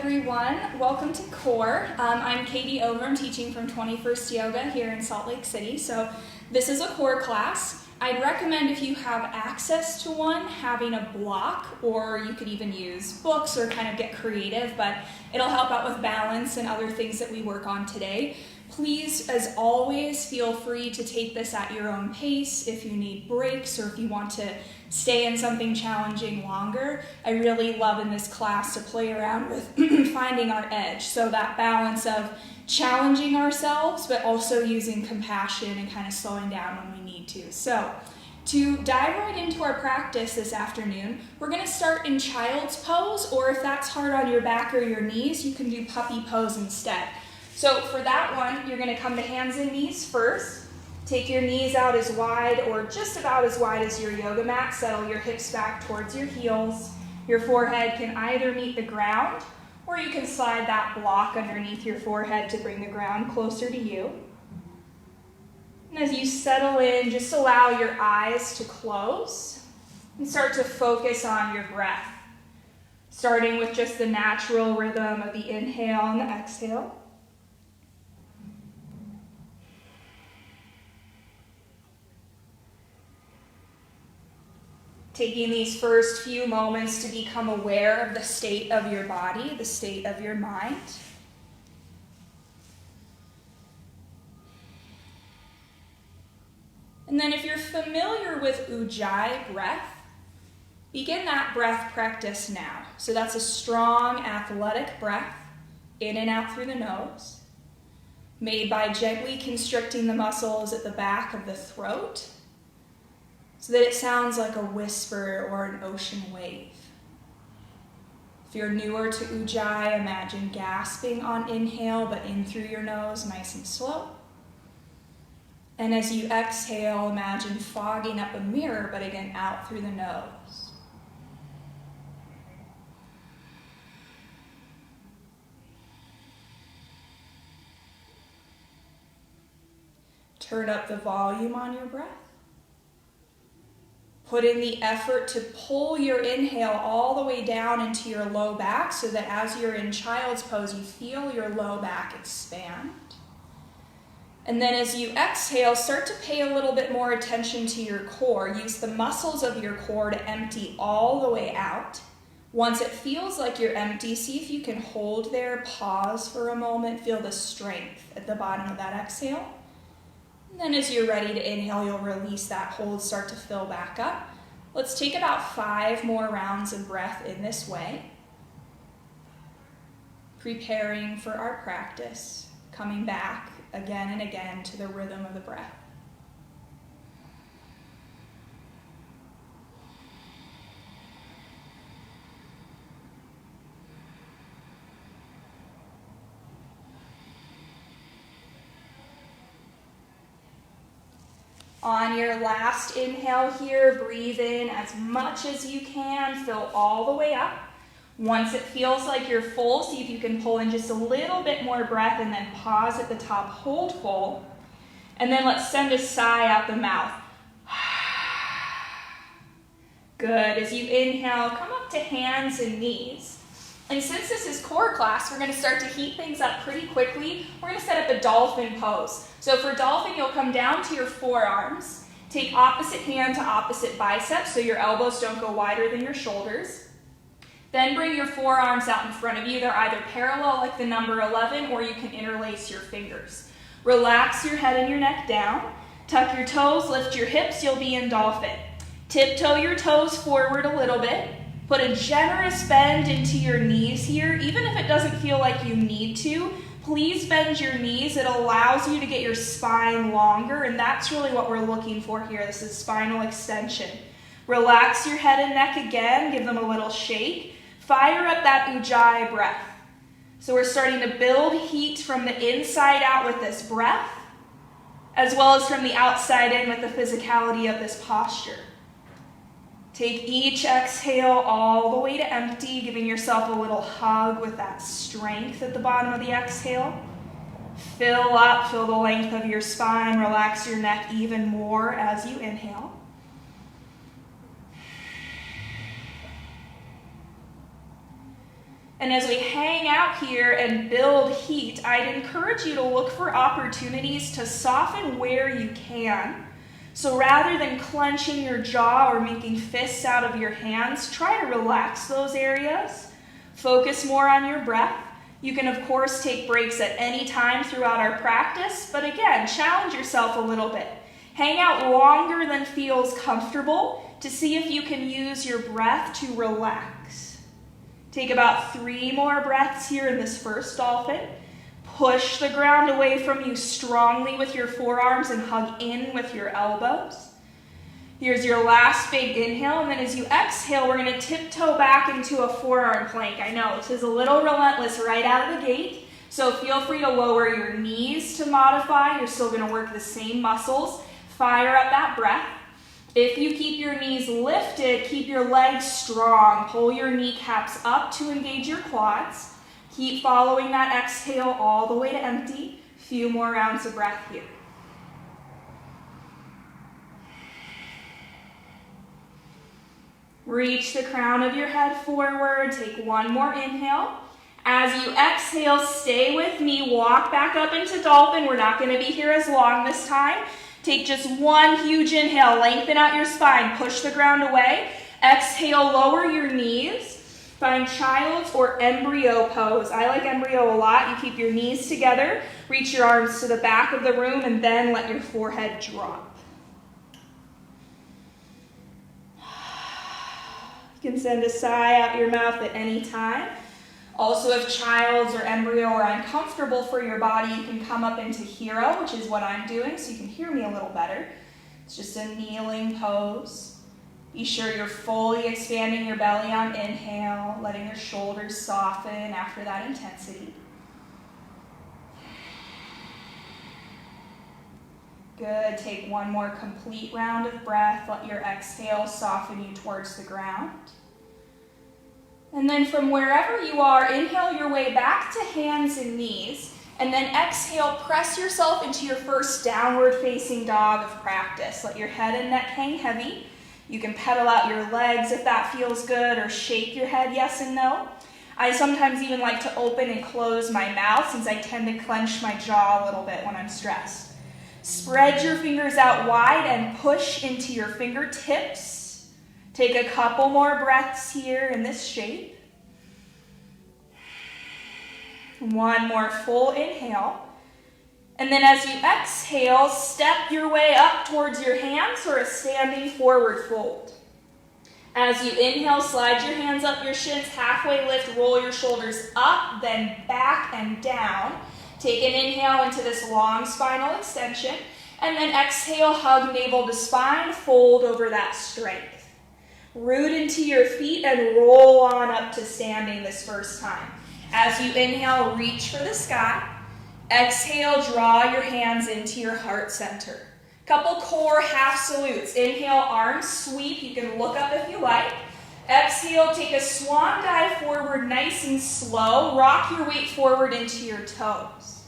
everyone. Welcome to Core. I'm Katie Ovrom, teaching from 21st Yoga here in Salt Lake City. So this is a core class. I'd recommend, if you have access to one, having a block, or you could even use books or kind of get creative, but it'll help out with balance and other things that we work on today. Please, as always, feel free to take this at your own pace if you need breaks or if you want to stay in something challenging longer. I really love in this class to play around with finding our edge. So that balance of challenging ourselves, but also using compassion and kind of slowing down when we need to. So to dive right into our practice this afternoon, we're going to start in child's pose, or if that's hard on your back or your knees, you can do puppy pose instead. So for that one, you're going to come to hands and knees first. Take your knees out as wide or just about as wide as your yoga mat. Settle your hips back towards your heels. Your forehead can either meet the ground, or you can slide that block underneath your forehead to bring the ground closer to you. And as you settle in, just allow your eyes to close and start to focus on your breath, starting with just the natural rhythm of the inhale and the exhale. Taking these first few moments to become aware of the state of your body, the state of your mind. And then if you're familiar with Ujjayi breath, begin that breath practice now. So that's a strong, athletic breath, in and out through the nose, made by gently constricting the muscles at the back of the throat, so that it sounds like a whisper or an ocean wave. If you're newer to Ujjayi, imagine gasping on inhale, but in through your nose, nice and slow. And as you exhale, imagine fogging up a mirror, but again, out through the nose. Turn up the volume on your breath. Put in the effort to pull your inhale all the way down into your low back so that as you're in child's pose, you feel your low back expand. And then as you exhale, start to pay a little bit more attention to your core. Use the muscles of your core to empty all the way out. Once it feels like you're empty, see if you can hold there, pause for a moment, feel the strength at the bottom of that exhale. And then as you're ready to inhale, you'll release that hold, start to fill back up. Let's take about 5 more rounds of breath in this way. Preparing for our practice, coming back again and again to the rhythm of the breath. On your last inhale here, breathe in as much as you can, fill all the way up. Once it feels like you're full, see if you can pull in just a little bit more breath and then pause at the top, hold full. And then let's send a sigh out the mouth. Good, as you inhale, come up to hands and knees. And since this is core class, we're going to start to heat things up pretty quickly. We're going to set up a dolphin pose. So for dolphin, you'll come down to your forearms. Take opposite hand to opposite biceps so your elbows don't go wider than your shoulders. Then bring your forearms out in front of you. They're either parallel like the number 11, or you can interlace your fingers. Relax your head and your neck down. Tuck your toes, lift your hips, you'll be in dolphin. Tiptoe your toes forward a little bit. Put a generous bend into your knees here. Even if it doesn't feel like you need to, please bend your knees. It allows you to get your spine longer, and that's really what we're looking for here. This is spinal extension. Relax your head and neck again. Give them a little shake. Fire up that Ujjayi breath. So we're starting to build heat from the inside out with this breath, as well as from the outside in with the physicality of this posture. Take each exhale all the way to empty, giving yourself a little hug with that strength at the bottom of the exhale. Fill up, feel the length of your spine, relax your neck even more as you inhale. And as we hang out here and build heat, I'd encourage you to look for opportunities to soften where you can. So rather than clenching your jaw or making fists out of your hands, try to relax those areas. Focus more on your breath. You can, of course, take breaks at any time throughout our practice, but again, challenge yourself a little bit. Hang out longer than feels comfortable to see if you can use your breath to relax. Take about 3 more breaths here in this first dolphin. Push the ground away from you strongly with your forearms and hug in with your elbows. Here's your last big inhale, and then as you exhale, we're going to tiptoe back into a forearm plank. I know this is a little relentless right out of the gate, so feel free to lower your knees to modify. You're still going to work the same muscles. Fire up that breath. If you keep your knees lifted, keep your legs strong. Pull your kneecaps up to engage your quads. Keep following that exhale all the way to empty. Few more rounds of breath here. Reach the crown of your head forward. Take one more inhale. As you exhale, stay with me. Walk back up into dolphin. We're not going to be here as long this time. Take just one huge inhale. Lengthen out your spine. Push the ground away. Exhale, lower your knees. Find child's or embryo pose. I like embryo a lot. You keep your knees together. Reach your arms to the back of the room and then let your forehead drop. You can send a sigh out your mouth at any time. Also, if child's or embryo are uncomfortable for your body, you can come up into hero, which is what I'm doing, so you can hear me a little better. It's just a kneeling pose. Be sure you're fully expanding your belly on inhale, letting your shoulders soften after that intensity. Good. Take one more complete round of breath. Let your exhale soften you towards the ground. And then from wherever you are, inhale your way back to hands and knees, and then exhale, press yourself into your first downward facing dog of practice. Let your head and neck hang heavy. You can pedal out your legs if that feels good, or shake your head yes and no. I sometimes even like to open and close my mouth since I tend to clench my jaw a little bit when I'm stressed. Spread your fingers out wide and push into your fingertips. Take a couple more breaths here in this shape. One more full inhale. And then as you exhale, step your way up towards your hands or a standing forward fold. As you inhale, slide your hands up your shins, halfway lift, roll your shoulders up, then back and down. Take an inhale into this long spinal extension, and then exhale, hug navel to spine, fold over that strength. Root into your feet and roll on up to standing this first time. As you inhale, reach for the sky. Exhale, draw your hands into your heart center. Couple core half salutes. Inhale, arms sweep. You can look up if you like. Exhale, take a swan dive forward nice and slow. Rock your weight forward into your toes.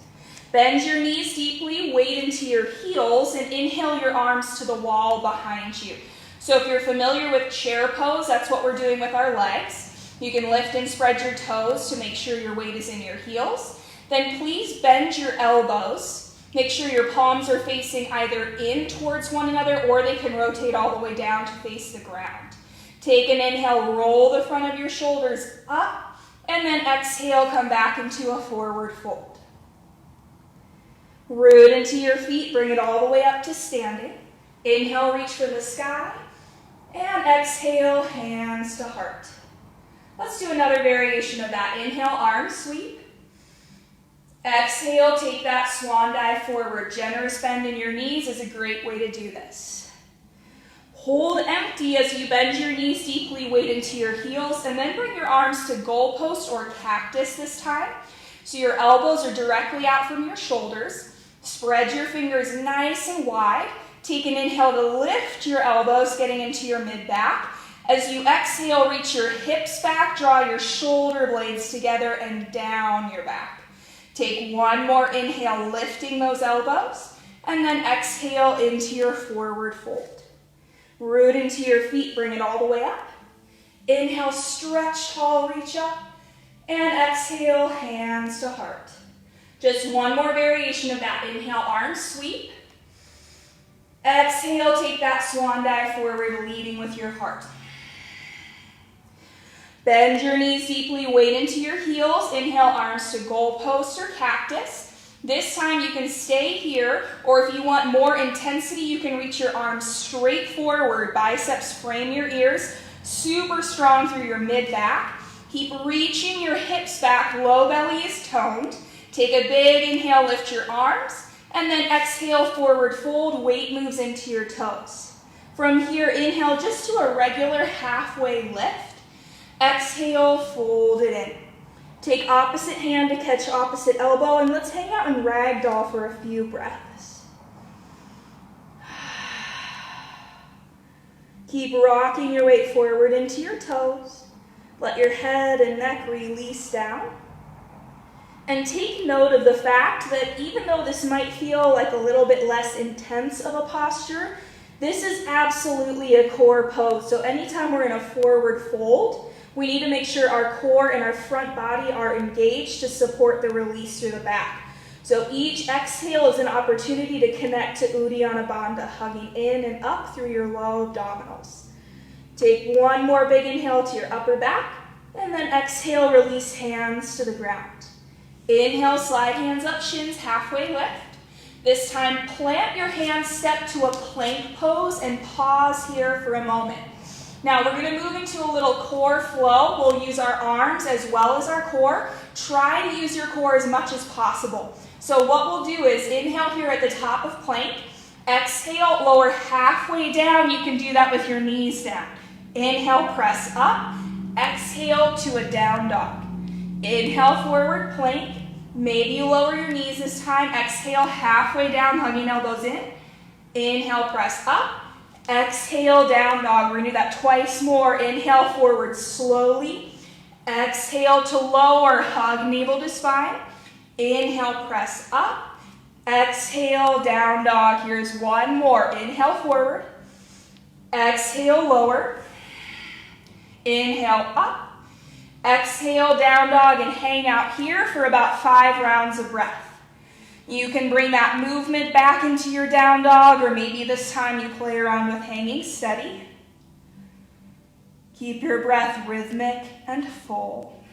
Bend your knees deeply, weight into your heels, and inhale your arms to the wall behind you. So if you're familiar with chair pose, that's what we're doing with our legs. You can lift and spread your toes to make sure your weight is in your heels. Then please bend your elbows. Make sure your palms are facing either in towards one another, or they can rotate all the way down to face the ground. Take an inhale, roll the front of your shoulders up, and then exhale, come back into a forward fold. Root into your feet, bring it all the way up to standing. Inhale, reach for the sky, and exhale, hands to heart. Let's do another variation of that. Inhale, arms sweep. Exhale, take that swan dive forward. Generous bend in your knees is a great way to do this. Hold empty as you bend your knees deeply, weight into your heels, and then bring your arms to goalpost or cactus this time. So your elbows are directly out from your shoulders. Spread your fingers nice and wide. Take an inhale to lift your elbows, getting into your mid-back. As you exhale, reach your hips back, draw your shoulder blades together and down your back. Take one more inhale, lifting those elbows, and then exhale into your forward fold. Root into your feet, bring it all the way up. Inhale, stretch tall, reach up. And exhale, hands to heart. Just one more variation of that. Inhale, arms sweep. Exhale, take that swan dive forward, leading with your heart. Bend your knees deeply, weight into your heels. Inhale, arms to goalpost or cactus. This time you can stay here, or if you want more intensity, you can reach your arms straight forward. Biceps frame your ears, super strong through your mid-back. Keep reaching your hips back, low belly is toned. Take a big inhale, lift your arms, and then exhale, forward fold, weight moves into your toes. From here, inhale, just do a regular halfway lift. Exhale, fold it in. Take opposite hand to catch opposite elbow, and let's hang out in ragdoll for a few breaths. Keep rocking your weight forward into your toes. Let your head and neck release down. And take note of the fact that even though this might feel like a little bit less intense of a posture, this is absolutely a core pose. So anytime we're in a forward fold, we need to make sure our core and our front body are engaged to support the release through the back. So each exhale is an opportunity to connect to Uddiyana Bandha, hugging in and up through your low abdominals. Take one more big inhale to your upper back, and then exhale, release hands to the ground. Inhale, slide hands up, shins halfway lift. This time, plant your hands, step to a plank pose, and pause here for a moment. Now we're going to move into a little core flow. We'll use our arms as well as our core. Try to use your core as much as possible. So what we'll do is inhale here at the top of plank. Exhale, lower halfway down. You can do that with your knees down. Inhale, press up. Exhale to a down dog. Inhale, forward plank. Maybe you lower your knees this time. Exhale, halfway down, hugging elbows in. Inhale, press up. Exhale, down dog. We're going to do that twice more. Inhale, forward slowly. Exhale to lower, hug navel to spine. Inhale, press up. Exhale, down dog. Here's one more. Inhale, forward. Exhale, lower. Inhale, up. Exhale, down dog, and hang out here for about 5 rounds of breath. You can bring that movement back into your down dog, or maybe this time you play around with hanging steady. Keep your breath rhythmic and full.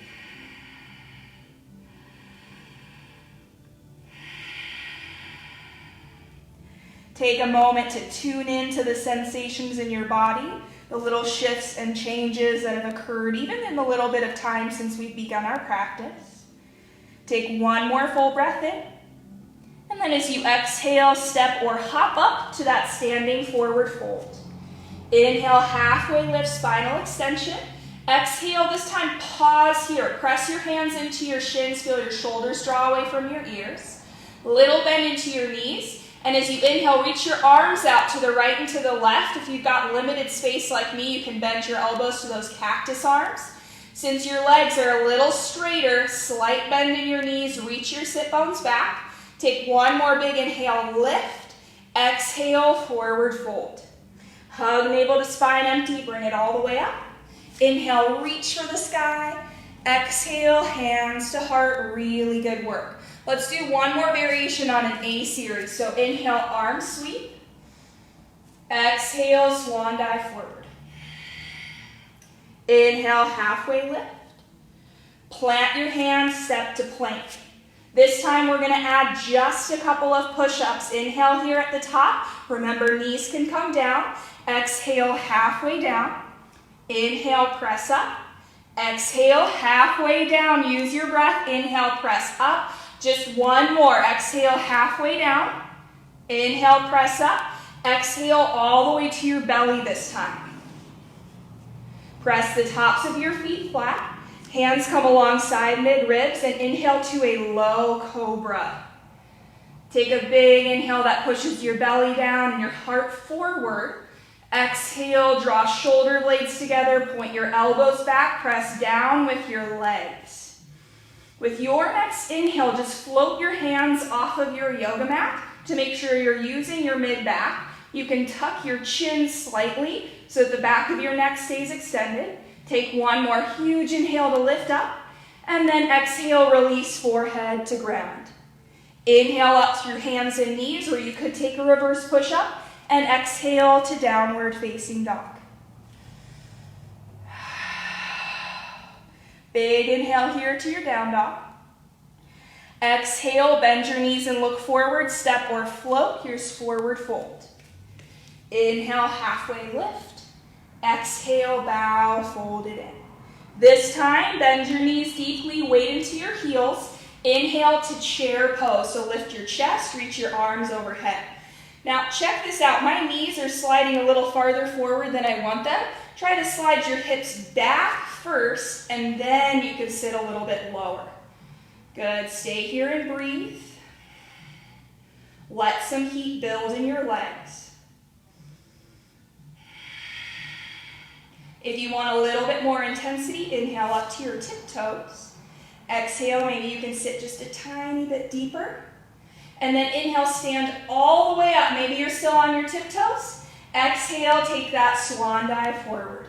Take a moment to tune into the sensations in your body, the little shifts and changes that have occurred even in the little bit of time since we've begun our practice. Take one more full breath in. And then as you exhale, step or hop up to that standing forward fold. Inhale, halfway lift, spinal extension. Exhale, this time pause here. Press your hands into your shins. Feel your shoulders draw away from your ears. Little bend into your knees. And as you inhale, reach your arms out to the right and to the left. If you've got limited space like me, you can bend your elbows to those cactus arms. Since your legs are a little straighter, slight bend in your knees, reach your sit bones back. Take one more big inhale, lift. Exhale, forward fold. Hug navel to spine empty, bring it all the way up. Inhale, reach for the sky. Exhale, hands to heart, really good work. Let's do one more variation on an A series. So inhale, arm sweep. Exhale, swan dive forward. Inhale, halfway lift. Plant your hands, step to plank. This time we're going to add just a couple of push-ups. Inhale here at the top. Remember, knees can come down. Exhale, halfway down. Inhale, press up. Exhale, halfway down. Use your breath. Inhale, press up. Just one more. Exhale, halfway down. Inhale, press up. Exhale, all the way to your belly this time. Press the tops of your feet flat. Hands come alongside mid-ribs, and inhale to a low cobra. Take a big inhale that pushes your belly down and your heart forward. Exhale, draw shoulder blades together, point your elbows back, press down with your legs. With your next inhale, just float your hands off of your yoga mat to make sure you're using your mid-back. You can tuck your chin slightly so that the back of your neck stays extended. Take one more huge inhale to lift up. And then exhale, release forehead to ground. Inhale up through hands and knees, or you could take a reverse push-up, and exhale to downward facing dog. Big inhale here to your down dog. Exhale, bend your knees and look forward, step or float. Here's forward fold. Inhale, halfway lift. Exhale, bow, fold it in. This time, bend your knees deeply, weight into your heels. Inhale to chair pose, so lift your chest, reach your arms overhead. Now, check this out. My knees are sliding a little farther forward than I want them. Try to slide your hips back first, and then you can sit a little bit lower. Good. Stay here and breathe. Let some heat build in your legs. If you want a little bit more intensity, inhale up to your tiptoes. Exhale, maybe you can sit just a tiny bit deeper. And then inhale, stand all the way up. Maybe you're still on your tiptoes. Exhale, take that swan dive forward.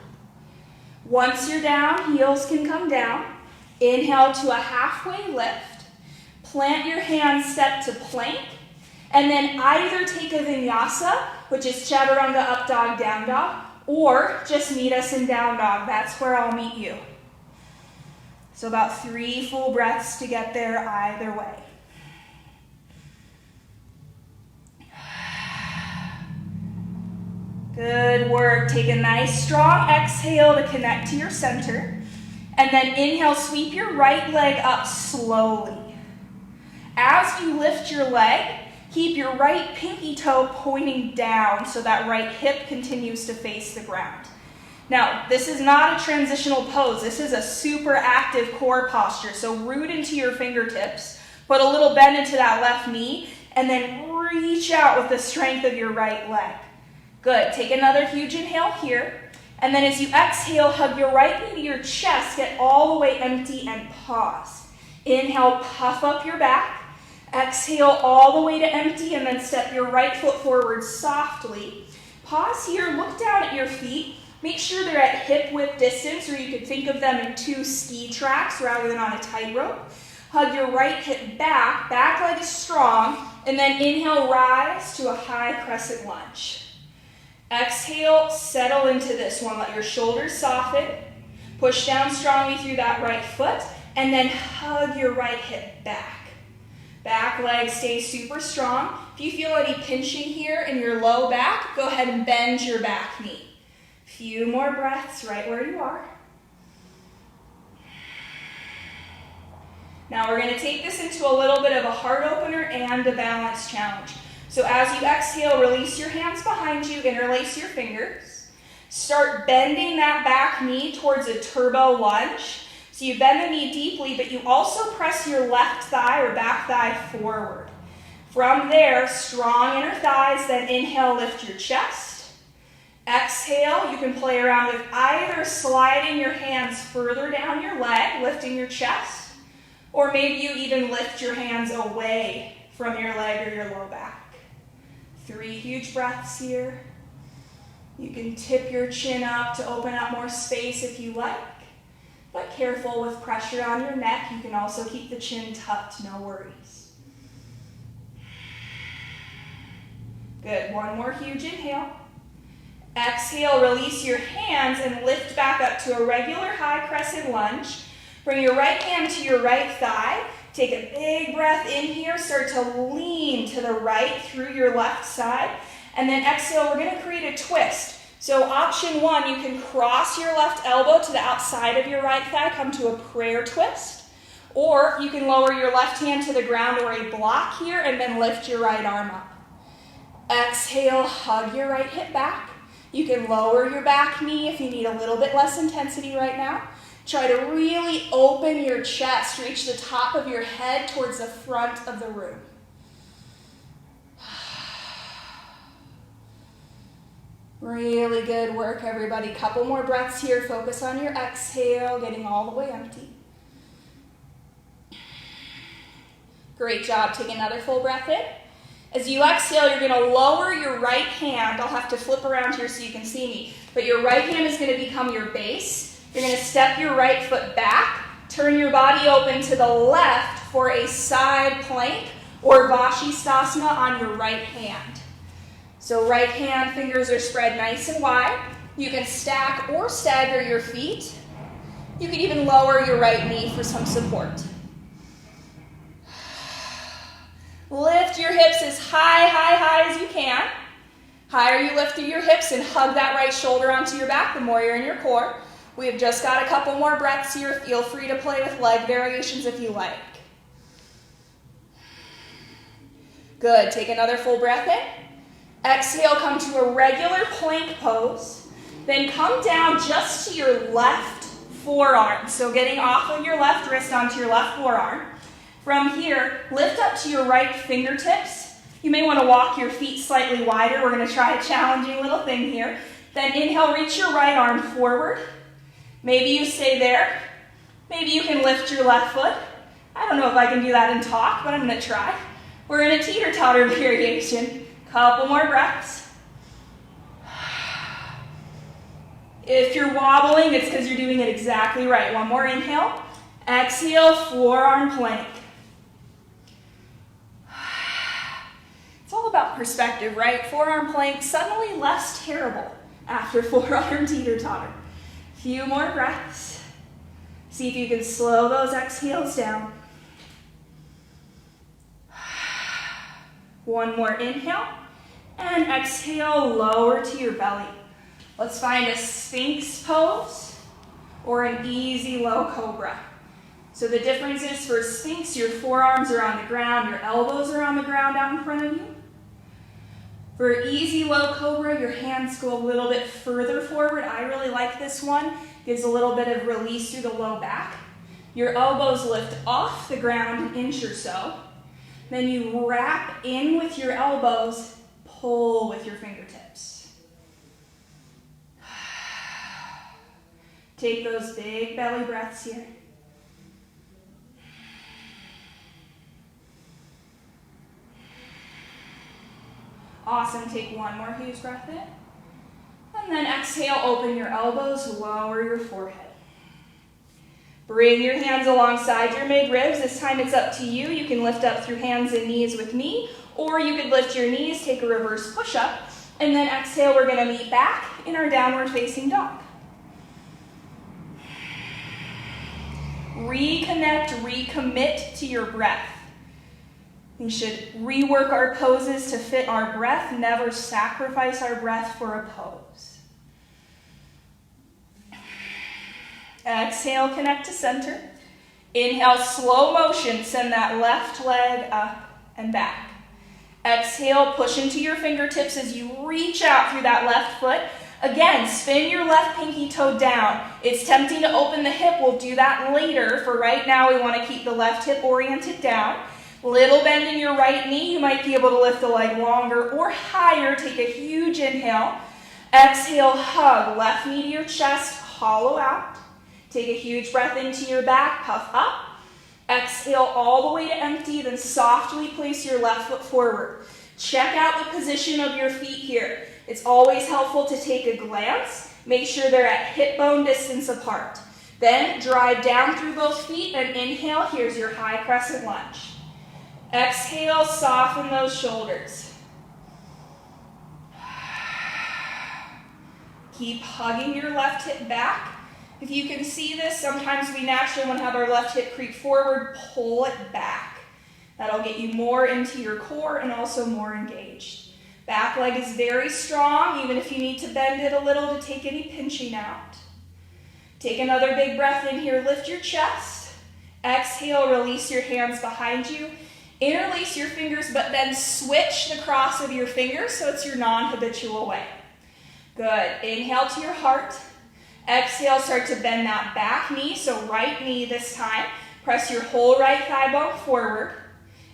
Once you're down, heels can come down. Inhale to a halfway lift. Plant your hands, step to plank. And then either take a vinyasa, which is chaturanga, up dog, down dog, or just meet us in down dog. That's where I'll meet you. So about 3 full breaths to get there either way. Good work. Take a nice strong exhale to connect to your center. And then inhale, sweep your right leg up slowly. As you lift your leg, keep your right pinky toe pointing down so that right hip continues to face the ground. Now, this is not a transitional pose. This is a super active core posture. So root into your fingertips, put a little bend into that left knee, and then reach out with the strength of your right leg. Good. Take another huge inhale here. And then as you exhale, hug your right knee to your chest, get all the way empty and pause. Inhale, puff up your back. Exhale all the way to empty, and then step your right foot forward softly. Pause here, look down at your feet. Make sure they're at hip width distance, or you could think of them in 2 ski tracks rather than on a tightrope. Hug your right hip back leg is strong, and then inhale, rise to a high crescent lunge. Exhale, settle into this one. Let your shoulders soften. Push down strongly through that right foot, and then hug your right hip back. Back leg stays super strong. If you feel any pinching here in your low back, go ahead and bend your back knee. Few more breaths right where you are. Now we're going to take this into a little bit of a heart opener and a balance challenge. So as you exhale, release your hands behind you, interlace your fingers. Start bending that back knee towards a turbo lunge. So you bend the knee deeply, but you also press your left thigh or back thigh forward. From there, strong inner thighs, then inhale, lift your chest. Exhale, you can play around with either sliding your hands further down your leg, lifting your chest, or maybe you even lift your hands away from your leg or your low back. 3 huge breaths here. You can tip your chin up to open up more space if you like, but careful with pressure on your neck. You can also keep the chin tucked, no worries. Good, 1 more huge inhale. Exhale, release your hands and lift back up to a regular high crescent lunge. Bring your right hand to your right thigh. Take a big breath in here. Start to lean to the right through your left side. And then exhale, we're going to create a twist. So option 1, you can cross your left elbow to the outside of your right thigh, come to a prayer twist. Or you can lower your left hand to the ground or a block here and then lift your right arm up. Exhale, hug your right hip back. You can lower your back knee if you need a little bit less intensity right now. Try to really open your chest, reach the top of your head towards the front of the room. Really good work, everybody. Couple more breaths here. Focus on your exhale, getting all the way empty. Great job. Take another full breath in. As you exhale, you're going to lower your right hand. I'll have to flip around here so you can see me. But your right hand is going to become your base. You're going to step your right foot back, Turn your body open to the left for a side plank or Vashisthasana on your right hand. So right hand fingers are spread nice and wide. You can stack or stagger your feet. You can even lower your right knee for some support. Lift your hips as high as you can. Higher you lift through your hips and hug that right shoulder onto your back, the more you're in your core. We have just got a couple more breaths here. Feel free to play with leg variations if you like. Good, take another full breath in. Exhale, come to a regular plank pose. Then come down just to your left forearm. So getting off of your left wrist onto your left forearm. From here, lift up to your right fingertips. You may want to walk your feet slightly wider. We're going to try a challenging little thing here. Then inhale, reach your right arm forward. Maybe you stay there. Maybe you can lift your left foot. I don't know if I can do that in talk, but I'm going to try. We're in a teeter-totter variation. Couple more breaths. If you're wobbling, it's because you're doing it exactly right. One more inhale. Exhale, forearm plank. It's all about perspective, right? Forearm plank, suddenly less terrible after forearm teeter-totter. Few more breaths. See if you can slow those exhales down. One more inhale. And exhale, lower to your belly. Let's find a Sphinx pose or an easy low Cobra. So the difference is for Sphinx, your forearms are on the ground, your elbows are on the ground out in front of you. For easy low Cobra, your hands go a little bit further forward. I really like this one. Gives a little bit of release through the low back. Your elbows lift off the ground an inch or so. Then you wrap in with your elbows, pull with your fingertips. Take those big belly breaths here. Awesome, take one more huge breath in. And then exhale, open your elbows, lower your forehead. Bring your hands alongside your midribs. This time it's up to you. You can lift up through hands and knees with me, or you could lift your knees, take a reverse push-up, and then exhale, we're gonna meet back in our downward facing dog. Reconnect, recommit to your breath. We should rework our poses to fit our breath, never sacrifice our breath for a pose. Exhale, connect to center. Inhale, slow motion, send that left leg up and back. Exhale, push into your fingertips as you reach out through that left foot. Again, spin your left pinky toe down. It's tempting to open the hip. We'll do that later. For right now, we want to keep the left hip oriented down. Little bend in your right knee. You might be able to lift the leg longer or higher. Take a huge inhale. Exhale, hug. Left knee to your chest, hollow out. Take a huge breath into your back, puff up. Exhale all the way to empty, then softly place your left foot forward. Check out the position of your feet here. It's always helpful to take a glance. Make sure they're at hip bone distance apart. Then drive down through both feet and inhale. Here's your high crescent lunge. Exhale, soften those shoulders. Keep hugging your left hip back. If you can see this, sometimes we naturally want to have our left hip creep forward, pull it back. That'll get you more into your core and also more engaged. Back leg is very strong, even if you need to bend it a little to take any pinching out. Take another big breath in here, lift your chest. Exhale, release your hands behind you. Interlace your fingers, but then switch the cross of your fingers so it's your non-habitual way. Good. Inhale to your heart. Exhale, start to bend that back knee, so right knee this time. Press your whole right thigh bone forward.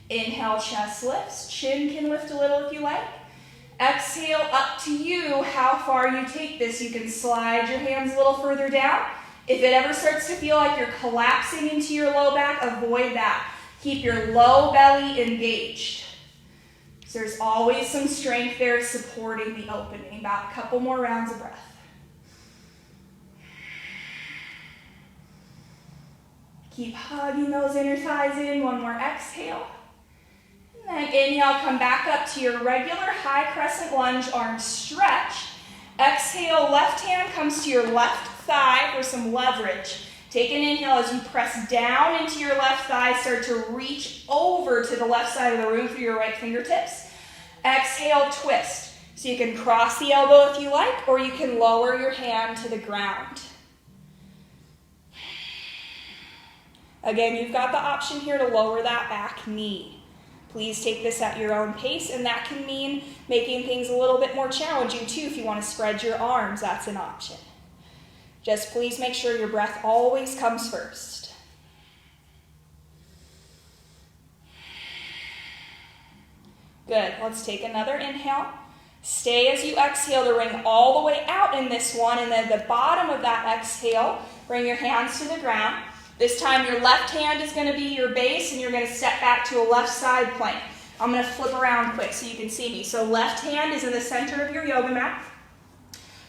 Inhale, chest lifts. Chin can lift a little if you like. Exhale, up to you how far you take this. You can slide your hands a little further down. If it ever starts to feel like you're collapsing into your low back, avoid that. Keep your low belly engaged. So there's always some strength there supporting the opening. About a couple more rounds of breath. Keep hugging those inner thighs in. One more exhale. And then inhale, come back up to your regular high crescent lunge, arms stretch. Exhale, left hand comes to your left thigh for some leverage. Take an inhale as you press down into your left thigh, start to reach over to the left side of the room through your right fingertips. Exhale, twist. So you can cross the elbow if you like, or you can lower your hand to the ground. Again, you've got the option here to lower that back knee. Please take this at your own pace, and that can mean making things a little bit more challenging too. If you want to spread your arms, that's an option. Just please make sure your breath always comes first. Good, let's take another inhale. Stay as you exhale to ring all the way out in this one, and then at the bottom of that exhale, bring your hands to the ground. This time your left hand is going to be your base, and you're going to step back to a left side plank. I'm going to flip around quick so you can see me. So left hand is in the center of your yoga mat.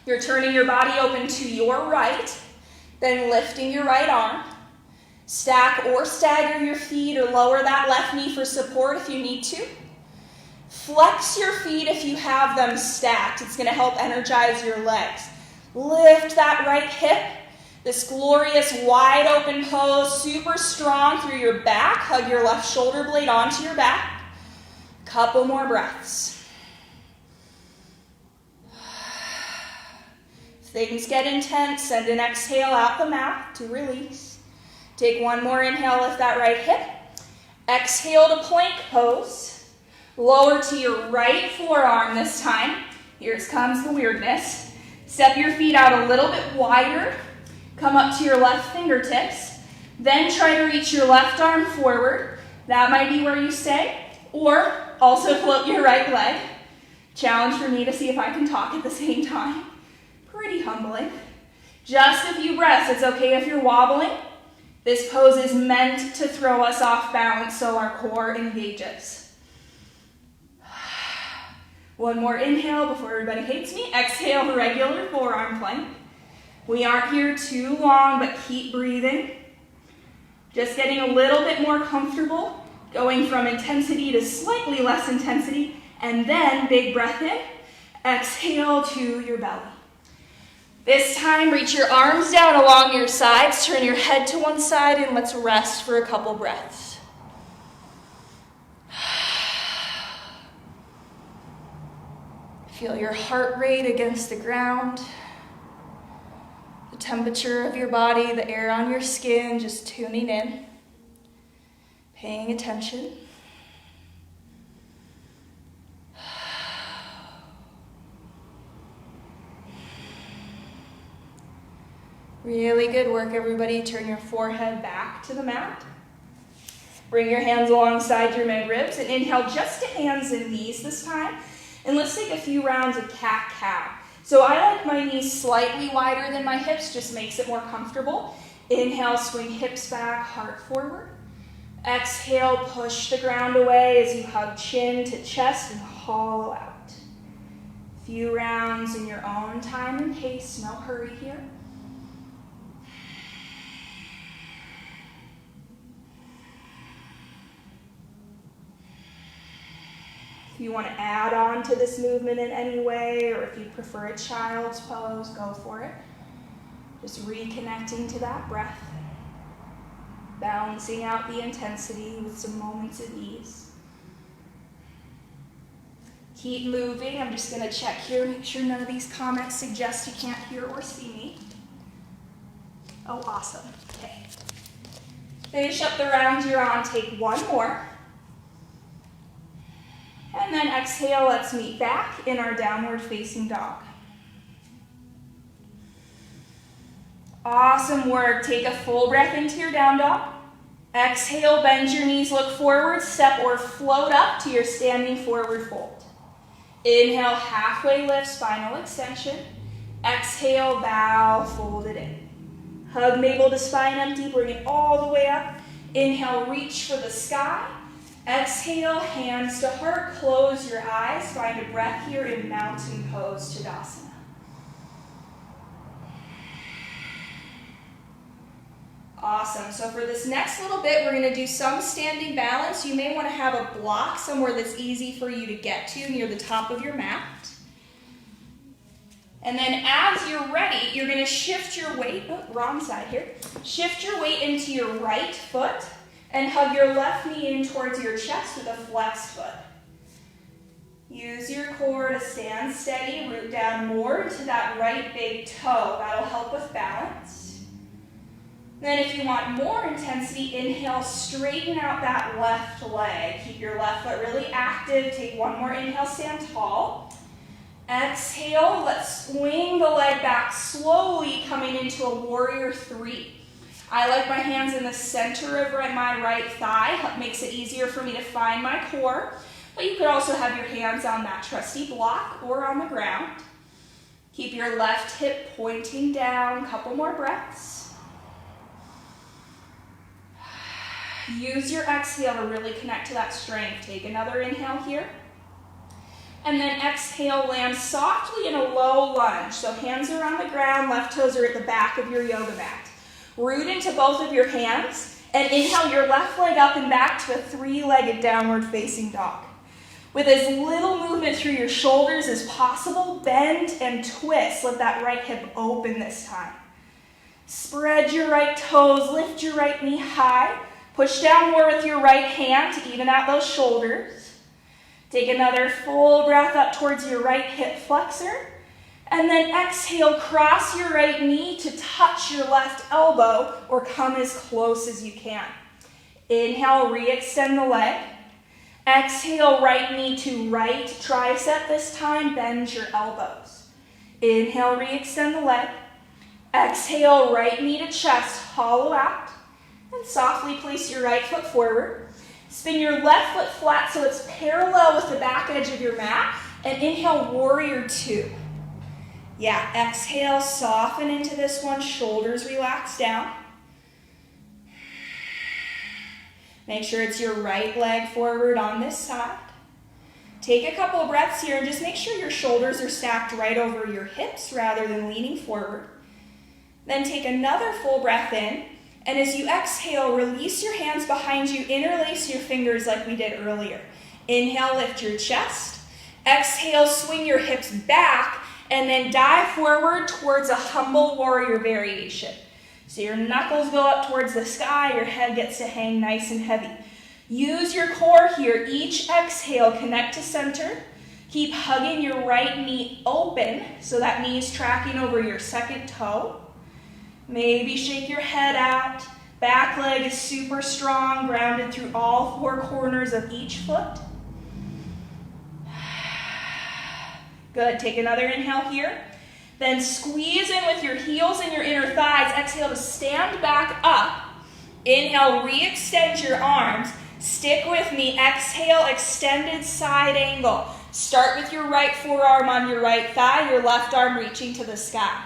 You're turning your body open to your right, then lifting your right arm. Stack or stagger your feet or lower that left knee for support if you need to. Flex your feet if you have them stacked. It's going to help energize your legs. Lift that right hip. This glorious wide open pose, super strong through your back. Hug your left shoulder blade onto your back. Couple more breaths. If things get intense, send an exhale out the mat to release. Take one more inhale, lift that right hip. Exhale to plank pose. Lower to your right forearm this time. Here comes the weirdness. Step your feet out a little bit wider. Come up to your left fingertips. Then try to reach your left arm forward. That might be where you stay. Or also float your right leg. Challenge for me to see if I can talk at the same time. Pretty humbling. Just a few breaths. It's okay if you're wobbling. This pose is meant to throw us off balance so our core engages. One more inhale before everybody hates me. Exhale, regular forearm plank. We aren't here too long, but keep breathing. Just getting a little bit more comfortable, going from intensity to slightly less intensity, and then big breath in. Exhale to your belly. This time, reach your arms down along your sides, turn your head to one side, and let's rest for a couple breaths. Feel your heart rate against the ground. Temperature of your body, the air on your skin, just tuning in, paying attention. Really good work, everybody. Turn your forehead back to the mat. Bring your hands alongside your midribs and inhale just to hands and knees this time. And let's take a few rounds of cat-cow. So I like my knees slightly wider than my hips, just makes it more comfortable. Inhale, swing hips back, heart forward. Exhale, push the ground away as you hug chin to chest and hollow out. Few rounds in your own time and pace, no hurry here. If you want to add on to this movement in any way, or if you prefer a child's pose, go for it. Just reconnecting to that breath. Balancing out the intensity with some moments of ease. Keep moving. I'm just going to check here, make sure none of these comments suggest you can't hear or see me. Oh, awesome. Okay. Finish up the round you're on. Take one more. And then exhale, let's meet back in our downward facing dog. Awesome work. Take a full breath into your down dog. Exhale, bend your knees, look forward, step or float up to your standing forward fold. Inhale, halfway lift, spinal extension. Exhale, bow, fold it in. Hug navel to spine empty, bring it all the way up. Inhale, reach for the sky. Exhale, hands to heart, close your eyes, find a breath here in Mountain Pose, Tadasana. Awesome. So for this next little bit, we're going to do some standing balance. You may want to have a block somewhere that's easy for you to get to near the top of your mat. And then as you're ready, you're going to shift your weight, wrong side here, shift your weight into your right foot and hug your left knee in towards your chest with a flexed foot. Use your core to stand steady, root down more into that right big toe. That'll help with balance. Then if you want more intensity, inhale, straighten out that left leg. Keep your left foot really active. Take one more inhale, stand tall. Exhale, let's swing the leg back slowly, coming into a warrior three. I like my hands in the center of my right thigh. It makes it easier for me to find my core. But you could also have your hands on that trusty block or on the ground. Keep your left hip pointing down. Couple more breaths. Use your exhale to really connect to that strength. Take another inhale here. And then exhale, land softly in a low lunge. So hands are on the ground, left toes are at the back of your yoga mat. Root into both of your hands and inhale your left leg up and back to a three-legged downward facing dog. With as little movement through your shoulders as possible, bend and twist. Let that right hip open this time. Spread your right toes, lift your right knee high. Push down more with your right hand to even out those shoulders. Take another full breath up towards your right hip flexor. And then exhale, cross your right knee to touch your left elbow or come as close as you can. Inhale, re-extend the leg. Exhale, right knee to right tricep this time, bend your elbows. Inhale, re-extend the leg. Exhale, right knee to chest, hollow out. And softly place your right foot forward. Spin your left foot flat so it's parallel with the back edge of your mat. And inhale, warrior two. Yeah, exhale, soften into this one, shoulders relax down. Make sure it's your right leg forward on this side. Take a couple of breaths here and just make sure your shoulders are stacked right over your hips rather than leaning forward. Then take another full breath in. And as you exhale, release your hands behind you, interlace your fingers like we did earlier. Inhale, lift your chest. Exhale, swing your hips back, and then dive forward towards a humble warrior variation. So your knuckles go up towards the sky, your head gets to hang nice and heavy. Use your core here. Each exhale, connect to center. Keep hugging your right knee open, so that knee is tracking over your second toe. Maybe shake your head out. Back leg is super strong, grounded through all four corners of each foot. Good, take another inhale here. Then squeeze in with your heels and your inner thighs. Exhale to stand back up. Inhale, re-extend your arms. Stick with me. Exhale, extended side angle. Start with your right forearm on your right thigh, your left arm reaching to the sky.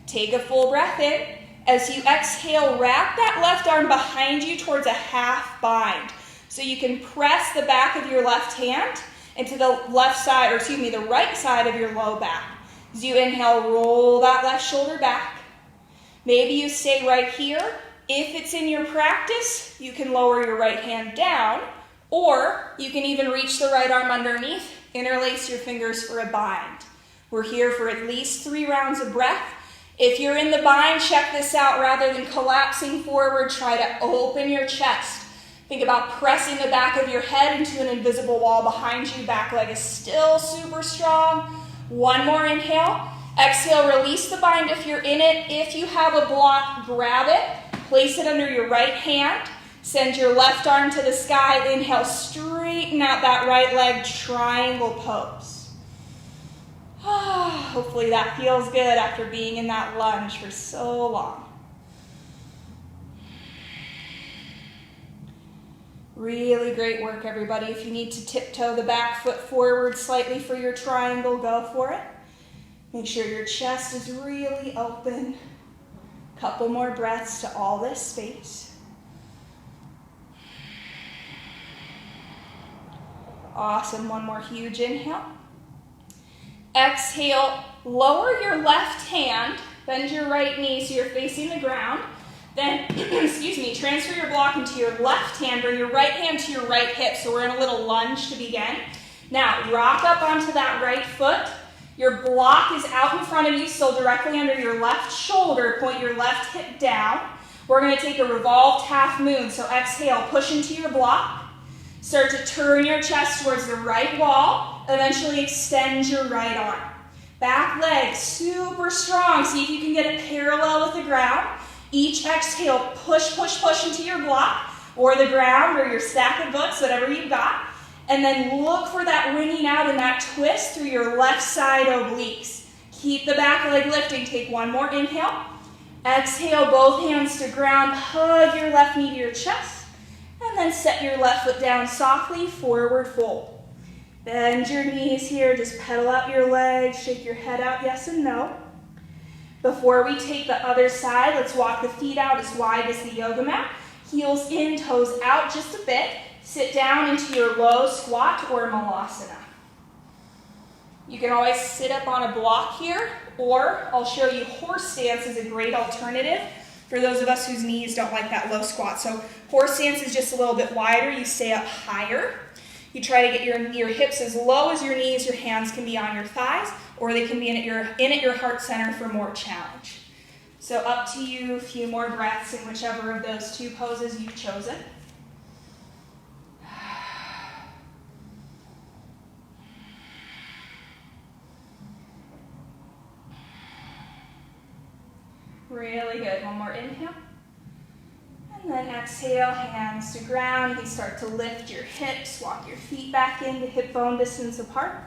Take a full breath in. As you exhale, wrap that left arm behind you towards a half bind. So you can press the back of your left hand into the left side, or the right side of your low back. As you inhale, roll that left shoulder back. Maybe you stay right here. If it's in your practice, you can lower your right hand down, or you can even reach the right arm underneath, interlace your fingers for a bind. We're here for at least 3 rounds of breath. If you're in the bind, check this out. Rather than collapsing forward, try to open your chest. Think about pressing the back of your head into an invisible wall behind you. Back leg is still super strong. One more inhale. Exhale, release the bind if you're in it. If you have a block, grab it. Place it under your right hand. Send your left arm to the sky. Inhale, straighten out that right leg, triangle pose. Hopefully that feels good after being in that lunge for so long. Really great work, everybody. If you need to tiptoe the back foot forward slightly for your triangle, go for it. Make sure your chest is really open. Couple more breaths to all this space. Awesome. One more huge inhale. Exhale, lower your left hand, bend your right knee so you're facing the ground. Then, excuse me, transfer your block into your left hand. Bring your right hand to your right hip. So we're in a little lunge to begin. Now, rock up onto that right foot. Your block is out in front of you, still directly under your left shoulder. Point your left hip down. We're going to take a revolved half moon. So exhale, push into your block. Start to turn your chest towards the right wall. Eventually extend your right arm. Back leg super strong. See if you can get it parallel with the ground. Each exhale, push, push, push into your block or the ground or your stack of books, whatever you've got. And then look for that wringing out and that twist through your left side obliques. Keep the back leg lifting. Take one more inhale. Exhale, both hands to ground. Hug your left knee to your chest. And then set your left foot down softly, forward fold. Bend your knees here. Just pedal out your legs. Shake your head out, yes and no. Before we take the other side, let's walk the feet out as wide as the yoga mat. Heels in, toes out just a bit. Sit down into your low squat or malasana. You can always sit up on a block here, or I'll show you horse stance is a great alternative for those of us whose knees don't like that low squat. So horse stance is just a little bit wider. You stay up higher. You try to get your hips as low as your knees. Your hands can be on your thighs, or they can be in at your heart center for more challenge. So up to you, a few more breaths in whichever of those two poses you've chosen. Really good. One more inhale. And then exhale, hands to ground. You can start to lift your hips, walk your feet back into hip bone distance apart.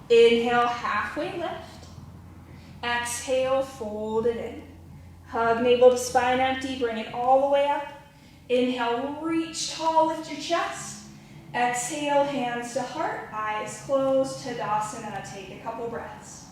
Inhale, halfway lift. Exhale, fold it in. Hug navel to spine empty, bring it all the way up. Inhale, reach tall, lift your chest. Exhale, hands to heart, eyes closed, Tadasana. Take a couple breaths.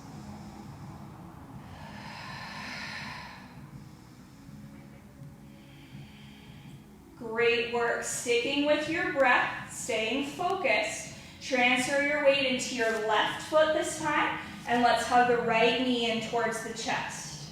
Great work. Sticking with your breath, staying focused. Transfer your weight into your left foot this time, and let's hug the right knee in towards the chest.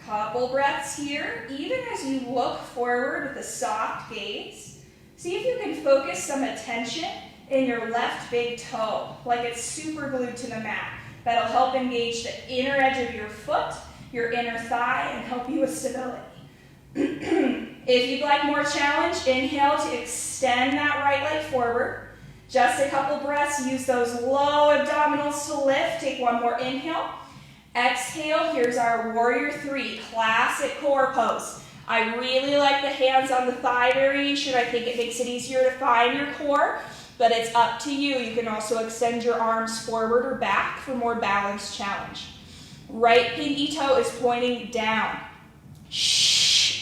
Couple breaths here, even as you look forward with a soft gaze. See if you can focus some attention in your left big toe, like it's super glued to the mat. That'll help engage the inner edge of your foot, your inner thigh, and help you with stability. If you'd like more challenge, inhale to extend that right leg forward. Just a couple breaths. Use those low abdominals to lift. Take one more inhale. Exhale. Here's our warrior three, classic core pose. I really like the hands on the thigh variation. I think it makes it easier to find your core, but it's up to you. You can also extend your arms forward or back for more balanced challenge. Right pinky toe is pointing down.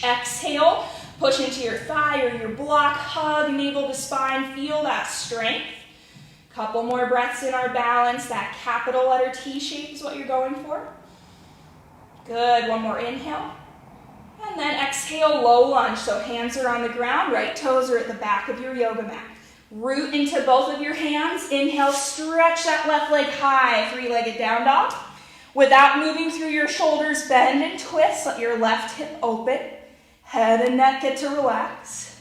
Exhale, push into your thigh or your block, hug navel to spine, feel that strength. Couple more breaths in our balance. That capital letter T shape is what you're going for. Good, one more inhale. And then exhale, low lunge. So hands are on the ground, right toes are at the back of your yoga mat. Root into both of your hands. Inhale, stretch that left leg high, three-legged down dog. Without moving through your shoulders, bend and twist. Let your left hip open. Head and neck get to relax.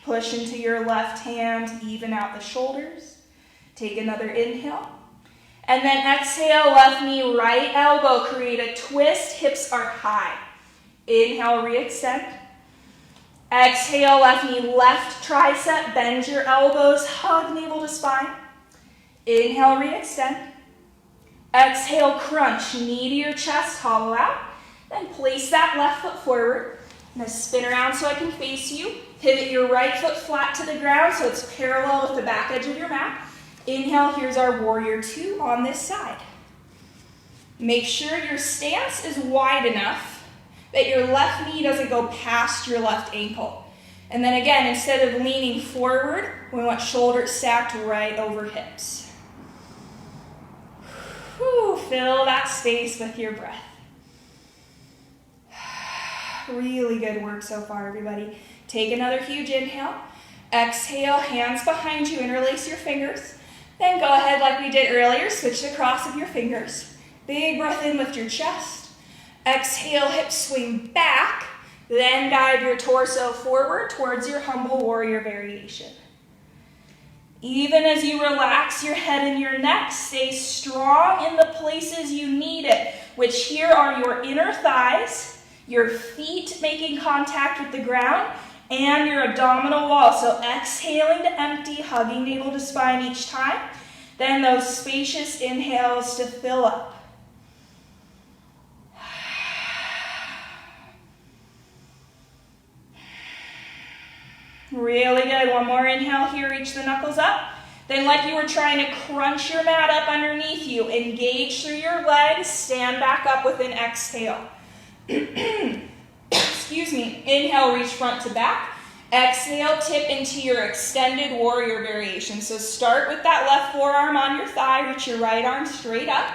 Push into your left hand, even out the shoulders. Take another inhale. And then exhale, left knee, right elbow. Create a twist, hips are high. Inhale, re-extend. Exhale, left knee, left tricep. Bend your elbows, hug navel to spine. Inhale, re-extend. Exhale, crunch, knee to your chest, hollow out. Then place that left foot forward. Now spin around so I can face you. Pivot your right foot flat to the ground so it's parallel with the back edge of your mat. Inhale, here's our warrior two on this side. Make sure your stance is wide enough that your left knee doesn't go past your left ankle. And then again, instead of leaning forward, we want shoulders stacked right over hips. Whew, fill that space with your breath. Really good work so far, everybody. Take another huge inhale. Exhale, hands behind you, interlace your fingers. Then go ahead like we did earlier, switch the cross of your fingers. Big breath in, lift your chest. Exhale, hips swing back, then guide your torso forward towards your humble warrior variation. Even as you relax your head and your neck, stay strong in the places you need it, which here are your inner thighs, your feet making contact with the ground, and your abdominal wall. So exhaling to empty, hugging navel to spine each time. Then those spacious inhales to fill up. Really good. One more inhale here, reach the knuckles up. Then like you were trying to crunch your mat up underneath you, engage through your legs, stand back up with an exhale. Excuse me. Inhale, reach front to back. Exhale, tip into your extended warrior variation. So start with that left forearm on your thigh, reach your right arm straight up.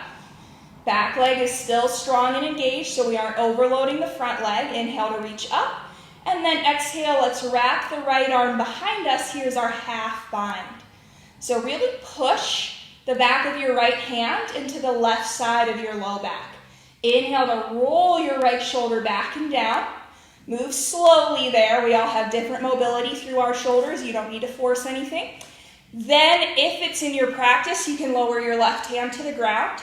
Back leg is still strong and engaged, so we aren't overloading the front leg. Inhale to reach up. And then exhale, let's wrap the right arm behind us. Here's our half bind. So really push the back of your right hand into the left side of your low back. Inhale to roll your right shoulder back and down. Move slowly there. We all have different mobility through our shoulders. You don't need to force anything. Then if it's in your practice, you can lower your left hand to the ground.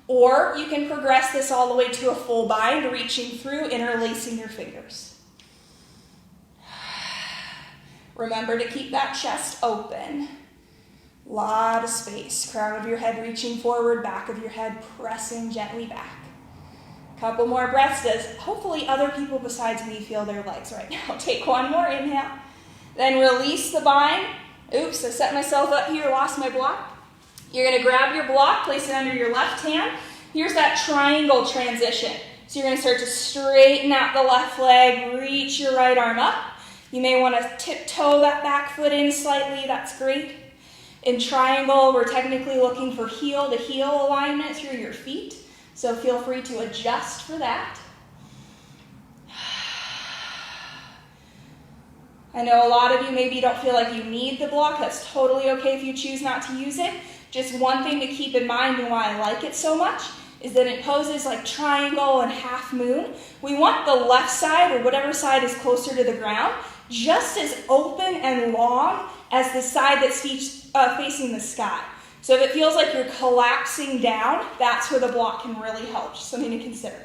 Or you can progress this all the way to a full bind, reaching through, interlacing your fingers. Remember to keep that chest open. Lot of space. Crown of your head reaching forward, back of your head pressing gently back. Couple more breaths as hopefully other people besides me feel their legs right now. Take one more inhale. Then release the bind. Oops, I set myself up here, lost my block. You're going to grab your block, place it under your left hand. Here's that triangle transition. So you're going to start to straighten out the left leg, reach your right arm up. You may want to tiptoe that back foot in slightly. That's great. In triangle, we're technically looking for heel to heel alignment through your feet. So feel free to adjust for that. I know a lot of you maybe don't feel like you need the block. That's totally okay if you choose not to use it. Just one thing to keep in mind and why I like it so much is that in poses like triangle and half moon, we want the left side or whatever side is closer to the ground just as open and long as the side that's facing the sky. So if it feels like you're collapsing down, that's where the block can really help. Just something to consider.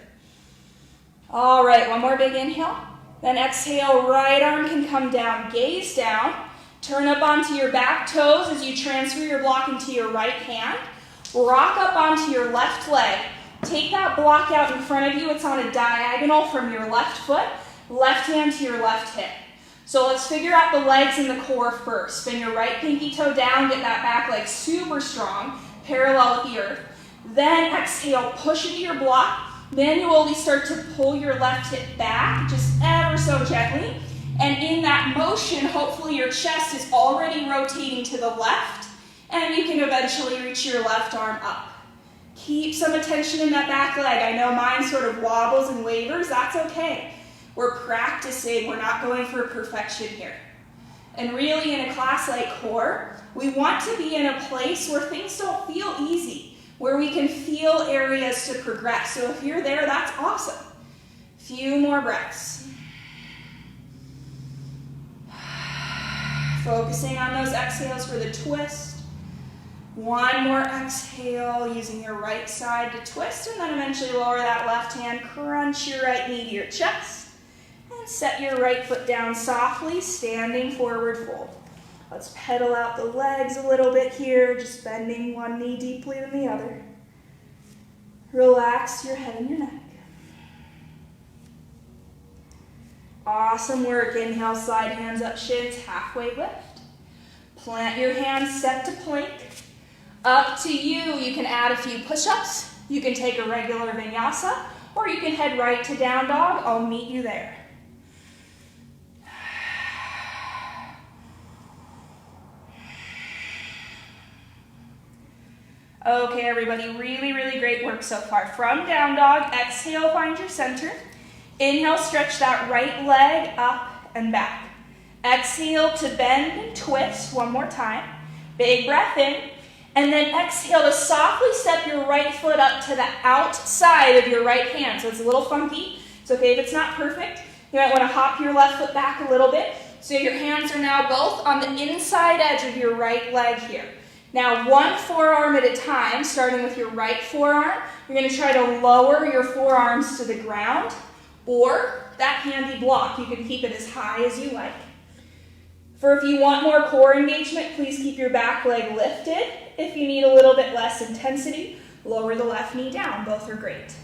All right, one more big inhale. Then exhale, right arm can come down, gaze down. Turn up onto your back toes as you transfer your block into your right hand. Rock up onto your left leg. Take that block out in front of you. It's on a diagonal from your left foot. Left hand to your left hip. So let's figure out the legs and the core first. Spin your right pinky toe down, get that back leg super strong, parallel with the earth. Then exhale, push into your block. Manually start to pull your left hip back, just ever so gently. And in that motion, hopefully your chest is already rotating to the left, and you can eventually reach your left arm up. Keep some attention in that back leg. I know mine sort of wobbles and wavers. That's okay. We're practicing. We're not going for perfection here. And really, in a class like core, we want to be in a place where things don't feel easy, where we can feel areas to progress. So if you're there, that's awesome. Few more breaths. Focusing on those exhales for the twist. One more exhale, using your right side to twist, and then eventually lower that left hand, crunch your right knee to your chest. Set your right foot down softly, standing forward fold. Let's pedal out the legs a little bit here, just bending one knee deeply than the other. Relax your head and your neck. Awesome work. Inhale, slide hands up, shins, halfway lift. Plant your hands, step to plank. Up to you. You can add a few push-ups. You can take a regular vinyasa, or you can head right to down dog. I'll meet you there. Okay, everybody, really, really great work so far. From down dog, exhale, find your center. Inhale, stretch that right leg up and back. Exhale to bend and twist one more time. Big breath in. And then exhale to softly step your right foot up to the outside of your right hand. So it's a little funky. It's okay if it's not perfect. You might want to hop your left foot back a little bit. So your hands are now both on the inside edge of your right leg here. Now, one forearm at a time, starting with your right forearm. You're going to try to lower your forearms to the ground, or that handy block. You can keep it as high as you like. If you want more core engagement, please keep your back leg lifted. If you need a little bit less intensity, lower the left knee down. Both are great.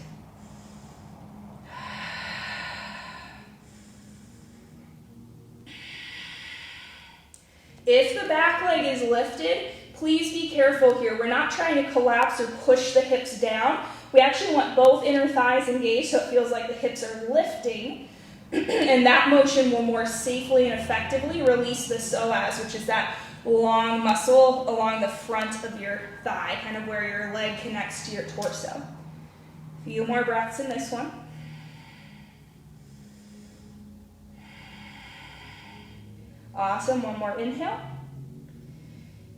If the back leg is lifted, please be careful here. We're not trying to collapse or push the hips down. We actually want both inner thighs engaged so it feels like the hips are lifting. And that motion will more safely and effectively release the psoas, which is that long muscle along the front of your thigh, kind of where your leg connects to your torso. A few more breaths in this one. Awesome, one more inhale.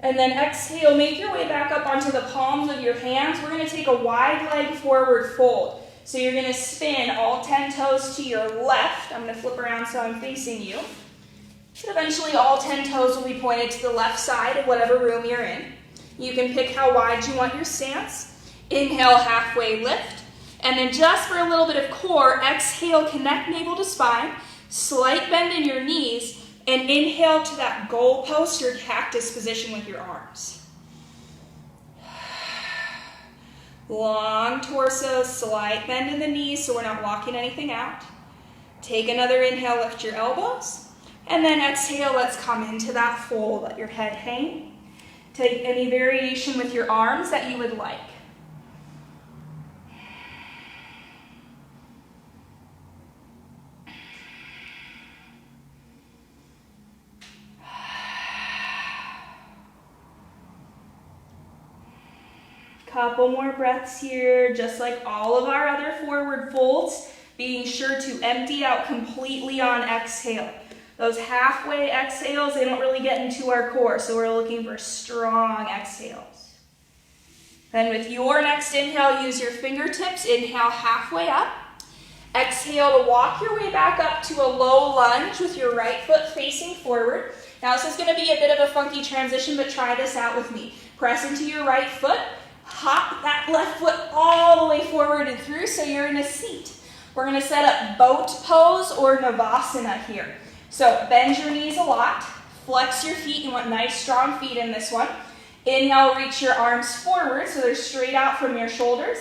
And then exhale, make your way back up onto the palms of your hands. We're gonna take a wide leg forward fold. So you're gonna spin all 10 toes to your left. I'm gonna flip around so I'm facing you. But eventually all 10 toes will be pointed to the left side of whatever room you're in. You can pick how wide you want your stance. Inhale, halfway lift. And then just for a little bit of core, exhale, connect navel to spine, slight bend in your knees, and inhale to that goalpost or cactus position with your arms. Long torso, slight bend in the knees so we're not locking anything out. Take another inhale, lift your elbows. And then exhale, let's come into that fold, let your head hang. Take any variation with your arms that you would like. Couple more breaths here, just like all of our other forward folds, being sure to empty out completely on exhale. Those halfway exhales, they don't really get into our core, so we're looking for strong exhales. Then with your next inhale, use your fingertips. Inhale halfway up. Exhale to walk your way back up to a low lunge with your right foot facing forward. Now this is going to be a bit of a funky transition, but try this out with me. Press into your right foot. Hop that left foot all the way forward and through so you're in a seat. We're going to set up boat pose or Navasana here. So bend your knees a lot, flex your feet. You want nice strong feet in this one. Inhale, reach your arms forward so they're straight out from your shoulders.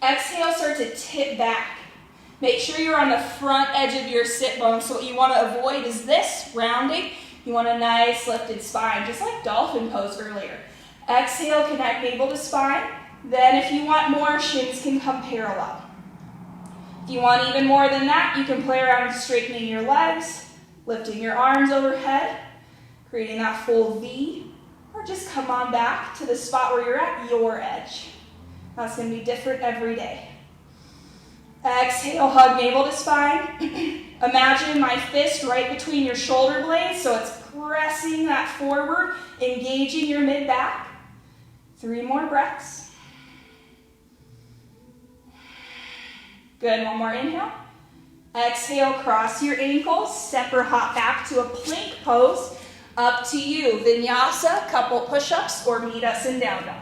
Exhale, start to tip back. Make sure you're on the front edge of your sit bone. So what you want to avoid is this, rounding. You want a nice lifted spine, just like Dolphin Pose earlier. Exhale, connect navel to spine. Then if you want more, shins can come parallel. If you want even more than that, you can play around straightening your legs, lifting your arms overhead, creating that full V, or just come on back to the spot where you're at your edge. That's going to be different every day. Exhale, hug navel to spine. Imagine my fist right between your shoulder blades, so it's pressing that forward, engaging your mid-back. 3 more breaths. Good, one more inhale. Exhale, cross your ankles, step or hop back to a plank pose. Up to you, vinyasa, couple push-ups, or meet us in down dog.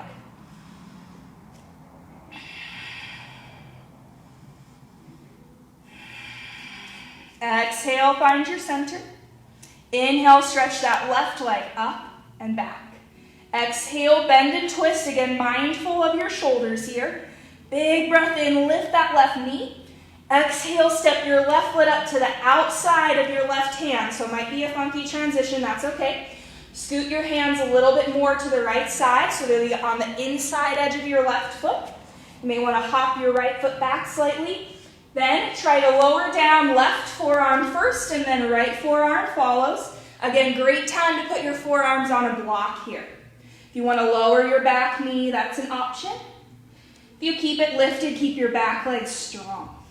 Exhale, find your center. Inhale, stretch that left leg up and back. Exhale, bend and twist. Again, mindful of your shoulders here. Big breath in, lift that left knee. Exhale, step your left foot up to the outside of your left hand. So it might be a funky transition, that's okay. Scoot your hands a little bit more to the right side so they're on the inside edge of your left foot. You may want to hop your right foot back slightly. Then try to lower down left forearm first and then right forearm follows. Again, great time to put your forearms on a block here. If you want to lower your back knee, that's an option. If you keep it lifted, keep your back leg strong.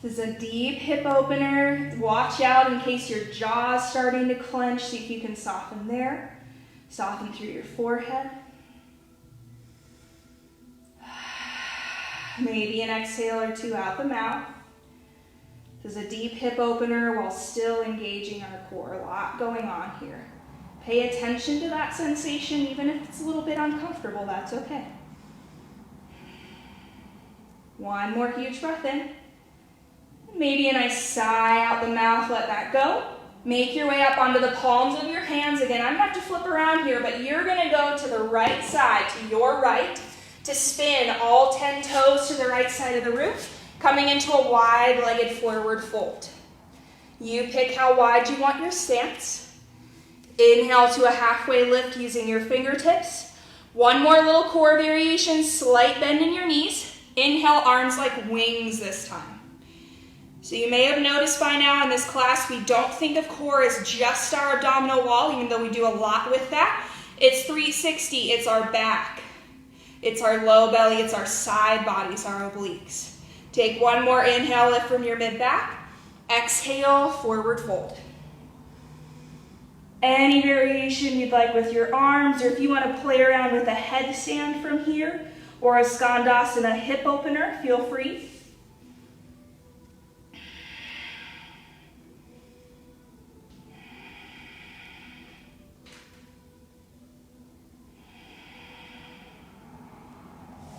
This is a deep hip opener. Watch out in case your jaw is starting to clench. See if you can soften there. Soften through your forehead. Maybe an exhale or two out the mouth. This is a deep hip opener while still engaging our core. A lot going on here. Pay attention to that sensation, even if it's a little bit uncomfortable, that's okay. One more huge breath in. Maybe a nice sigh out the mouth, let that go. Make your way up onto the palms of your hands. Again, I'm going to have to flip around here, but you're going to go to the right side, to your right, to spin all 10 toes to the right side of the room, coming into a wide-legged forward fold. You pick how wide you want your stance. Inhale to a halfway lift using your fingertips. One more little core variation, slight bend in your knees. Inhale, arms like wings this time. So you may have noticed by now in this class, we don't think of core as just our abdominal wall, even though we do a lot with that. It's 360, it's our back. It's our low belly, it's our side bodies, our obliques. Take one more inhale, lift from your mid-back. Exhale, forward fold. Any variation you'd like with your arms, or if you want to play around with a headstand from here, or a skandasana hip opener, feel free.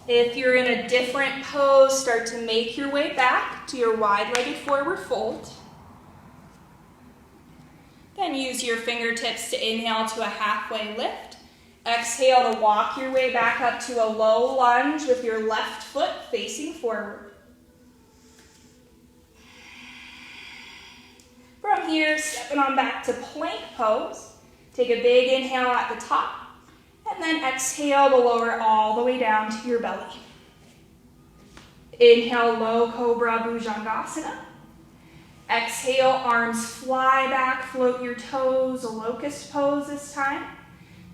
If you're in a different pose, start to make your way back to your wide-legged forward fold. Then use your fingertips to inhale to a halfway lift. Exhale to walk your way back up to a low lunge with your left foot facing forward. From here, stepping on back to plank pose. Take a big inhale at the top, and then exhale to lower all the way down to your belly. Inhale, low cobra bhujangasana. Exhale, arms fly back, float your toes, a locust pose this time.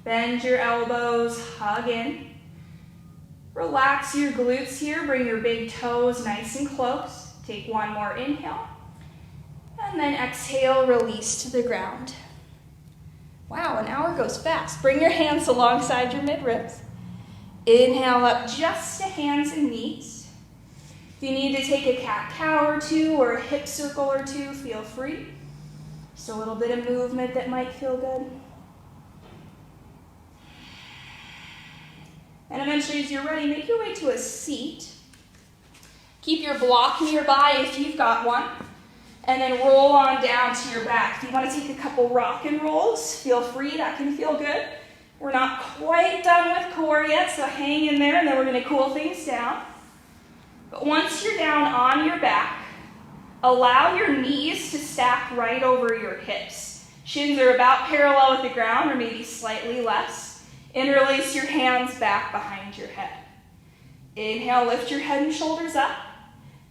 Bend your elbows, hug in. Relax your glutes here, bring your big toes nice and close. Take one more inhale. And then exhale, release to the ground. Wow, an hour goes fast. Bring your hands alongside your midribs. Inhale up just to hands and knees. If you need to take a cat-cow or two or a hip circle or two, feel free. Just a little bit of movement that might feel good. And eventually, as you're ready, make your way to a seat. Keep your block nearby if you've got one. And then roll on down to your back. If you want to take a couple rock and rolls, feel free. That can feel good. We're not quite done with core yet, so hang in there, and then we're going to cool things down. But once you're down on your back, allow your knees to stack right over your hips. Shins are about parallel with the ground, or maybe slightly less. Interlace your hands back behind your head. Inhale, lift your head and shoulders up.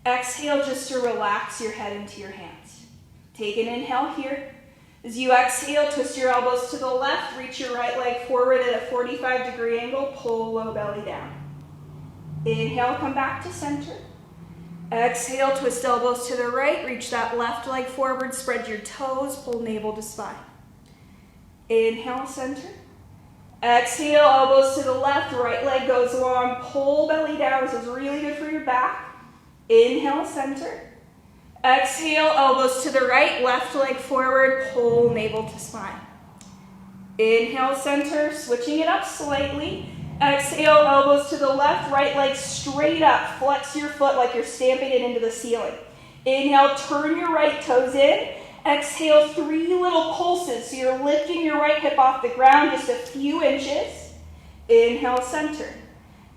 Exhale just to relax your head into your hands. Take an inhale here. As you exhale, twist your elbows to the left, reach your right leg forward at a 45-degree angle, pull low belly down. Inhale, come back to center. Exhale, twist elbows to the right, reach that left leg forward, spread your toes, pull navel to spine. Inhale, center. Exhale, elbows to the left, right leg goes long, pull belly down. This is really good for your back. Inhale, center. Exhale, elbows to the right, left leg forward, pull navel to spine. Inhale, center, switching it up slightly. Exhale, elbows to the left, right leg straight up. Flex your foot like you're stamping it into the ceiling. Inhale, turn your right toes in. Exhale, 3 little pulses. So you're lifting your right hip off the ground just a few inches. Inhale, center.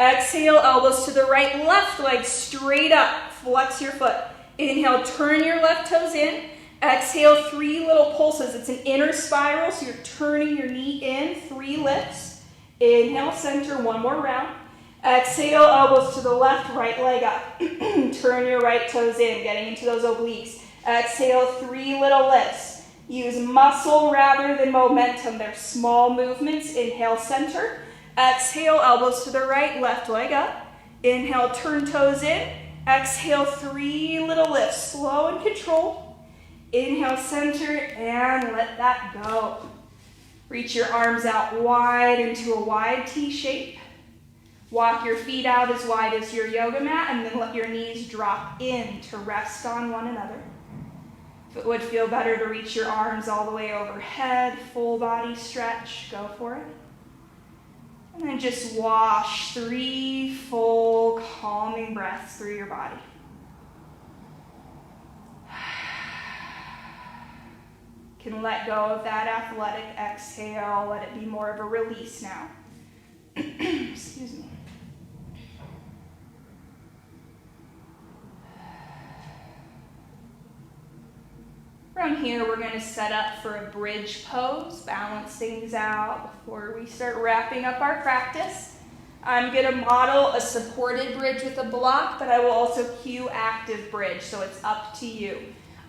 Exhale, elbows to the right, left leg straight up. Flex your foot. Inhale, turn your left toes in. Exhale, 3 little pulses. It's an inner spiral, so you're turning your knee in, 3 lifts. Inhale, center, 1 more round. Exhale, elbows to the left, right leg up. Turn your right toes in, getting into those obliques. Exhale, 3 little lifts. Use muscle rather than momentum. They're small movements. Inhale, center. Exhale, elbows to the right, left leg up. Inhale, turn toes in. Exhale, 3 little lifts, slow and controlled. Inhale, center, and let that go. Reach your arms out wide into a wide T shape. Walk your feet out as wide as your yoga mat, and then let your knees drop in to rest on one another. If it would feel better to reach your arms all the way overhead, full body stretch, go for it. And then just wash 3 full calming breaths through your body. Can let go of that athletic exhale. Let it be more of a release now. Excuse me. From here, we're going to set up for a bridge pose, balance things out before we start wrapping up our practice. I'm going to model a supported bridge with a block, but I will also cue active bridge, so it's up to you.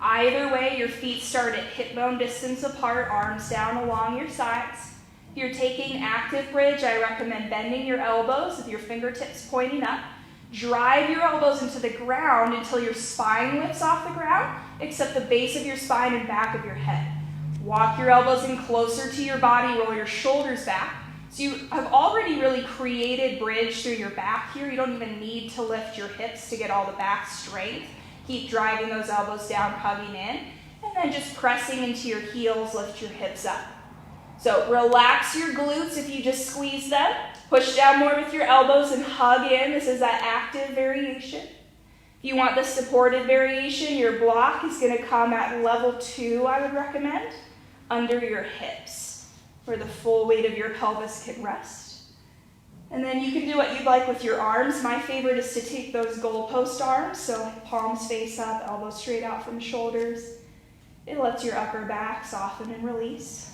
Either way, your feet start at hip bone distance apart, arms down along your sides. If you're taking active bridge, I recommend bending your elbows with your fingertips pointing up. Drive your elbows into the ground until your spine lifts off the ground, except the base of your spine and back of your head. Walk your elbows in closer to your body, roll your shoulders back. So you have already really created bridge through your back here. You don't even need to lift your hips to get all the back strength. Keep driving those elbows down, hugging in, and then just pressing into your heels, lift your hips up. So relax your glutes if you just squeeze them. Push down more with your elbows and hug in. This is that active variation. If you want the supported variation, your block is going to come at level 2, I would recommend, under your hips, where the full weight of your pelvis can rest. And then you can do what you'd like with your arms. My favorite is to take those goalpost arms, so palms face up, elbows straight out from shoulders. It lets your upper back soften and release.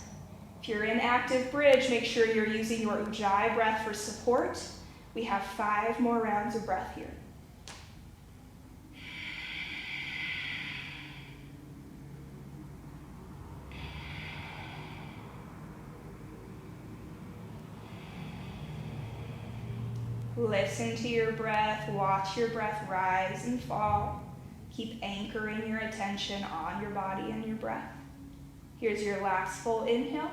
If you're in active bridge, make sure you're using your Ujjayi breath for support. We have 5 more rounds of breath here. Listen to your breath, watch your breath rise and fall. Keep anchoring your attention on your body and your breath. Here's your last full inhale.